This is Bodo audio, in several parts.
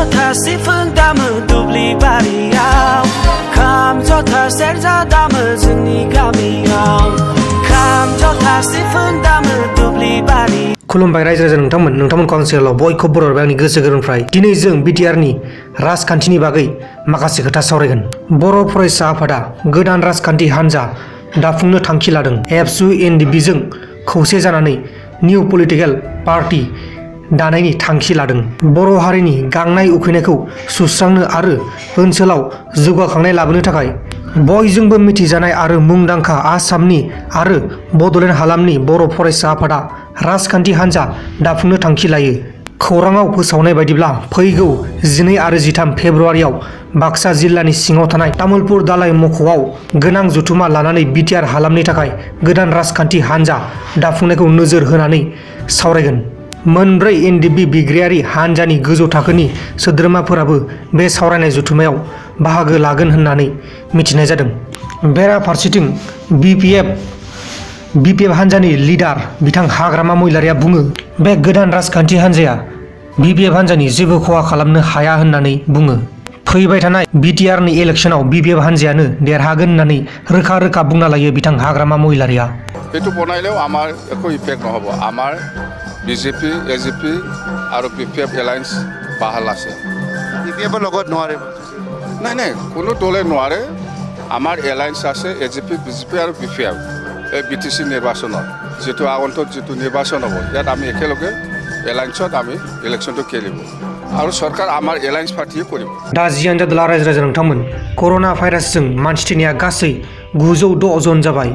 जथा सिफुं दामो दुब्लि बारियाव खाम जथा सेरजा दामो जोंनि गामियाव खाम जथा सिफुं दामो दुब्लि बारि खुलुमबाय रायजो राजा नोंथांमोनखौ आं सेराव बयखौबो बरायबाय आंनि गोसो गोरबोनिफ्राय दिनै जों बिटिआरनि राजखान्थिनि बागै माखासे खोथा सावरायगोन। बर' फरायसा आफादा गोदान राजखान्थि हान्जा दाफुंनो थांखि लादों। एबसु एनडिपिजों खौसे जानानै निउ पलिटिकेल पार्टी दानायनि थांखि लादों। बर' हारिनि गांनाय उखैनायखौ सुस्रांनो आरो ओनसोलाव जौगाखांनाय लाबोनो थाखाय बयजोंबो मिथिजानाय आरो मुंदांखा आसामनि आरो बड'लेण्ड हालामनि बर' फरायसा आफादा राजखान्थि हान्जा दाफुंनो थांखि लायो। खौराङाव फोसावनाय बायदिब्ला फैगौ 12 आरो 13 फेब्रुवारियाव बाक्सा जिल्लानि सिङाव थानाय तामुलपुर दालाइ मख'आव गोनां जथुमा लानानै बिटिआर हालामनि थाखाय गोदान राजखान्थि हान्जा दाफुंनायखौ नोजोर होनानै सावरायगोन। मोनब्रै एनडिपि बिग्रायारि हान्जानि गोजौ थाखोनि सोद्रोमाफोराबो बे सावरायनाय जथुमायाव बाहागो लागोन होननानै मिथिनाय जादों। बेराफारसेथिं बिपिएफ हान्जानि लिडार बिथां हाग्रामा महिलारिया बुङो बे गोदान राजखान्थि हान्जाया बिपिएफ हान्जानि जेबो खहा खालामनो हाया होननानै बुङो। फैबाय थानाय बिटिआरनि इलेक्शनाव बिपिएफ हान्जायानो देरहागोन होननानै रोखा रोखा बुंना लायो बिथां हाग्रामा महिलारिया। এইটো বনাইলেও আমাৰ একো ইফেক্ট নহ'ব। আমাৰ বিজেপি এজিপি আৰু বিপিএফ এলায়েন্স বাহাল আছে। বিপিএফৰ লগত নোৱাৰে নাই কোনো দলে নোৱাৰে। আমাৰ এলায়েন্স আছে এজিপি বিজেপি আৰু বিপিএফ এই বিটিচি নিৰ্বাচনত যিটো আগন্তুক যিটো নিৰ্বাচন হ'ব ইয়াত আমি একেলগে এলায়েন্সত আমি ইলেকশ্যনটো খেলিব আৰু চৰকাৰ আমাৰ এলায়েন্স পাৰ্টিয়ে কৰিব। दा जियानो जादोला रायजो राजा नोंथांमोन कर'ना भाइरासजों मानसि थैनाया गासै 906 जन जाबाय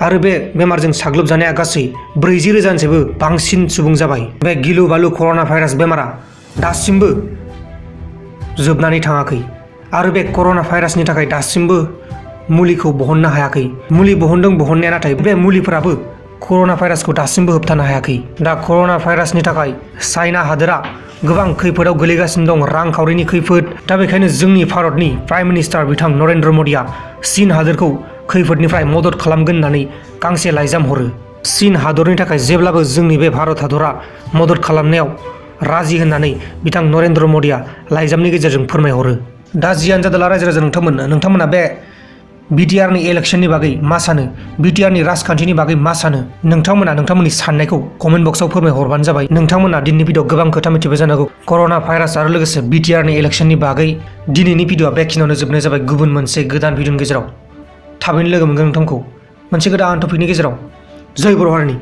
आरो बे बेमारजों साग्लोबजानाया गासै 40,000निबो बांसिन सुबुं जाबाय। बे गिलु बालु कर'ना भाइरास बेमारा दासिमबो जोबनानै थाङाखै आरो बे कर'ना भाइरासनि थाखाय दासिमबो मुलिखौ बहननो हायाखै। मुलि बहननाया नाथाय बे मुलिफोराबो कर'ना भाइरासखौ दासिमबो होबथानो हायाखै। दा कर'ना भाइरासनि थाखाय चाइना हादोरा गोबां खैफोदाव गोलैगासिनो दं, रांखावरिनि खैफोद। दा बेखायनो जोंनि भारतनि प्राइम मिनिस्टार बिथां नरेन्द्र मदिया चीन हादोरखौ खैफोदनिफ्राय मदद खालामगोन होननानै गांसे लाइजाम हरो। चीन हादरनि थाखाय जेब्लाबो जोंनि बे भारत हादरा मदद खालामनायाव राजि होननानै बिथां नरेन्द्र मदिया लाइजामनि गेजेरजों फोरमायहरो। दा जियानो जादोला रायजो राजा नोंथांमोना बे बिटिआरनि इलेक्शननि बागै मा सानो, बिटिआरनि राजखान्थिनि बागै मा सानो, नोंथांमोना नोंथांमोननि साननायखौ कमेन्ट बक्सआव फोरमायहरबानो जाबाय। नोंथांमोना दिनैनि भिडिअ गोबां खोथा मिथिबाय जानांगौ कर'ना भाइरास आरो लोगोसे बिटिआरनि इलेक्शननि बागै। दिनैनि भिडिअआ बेखिनियावनो जोबनाय जाबाय। गुबुन मोनसे गोदान भिडिअनि गेजेराव थाबैनो लोगो मोनगोन नोंथांखौ मोनसे गोदान टपिकनि गेजेराव। जय बर' हारिनि।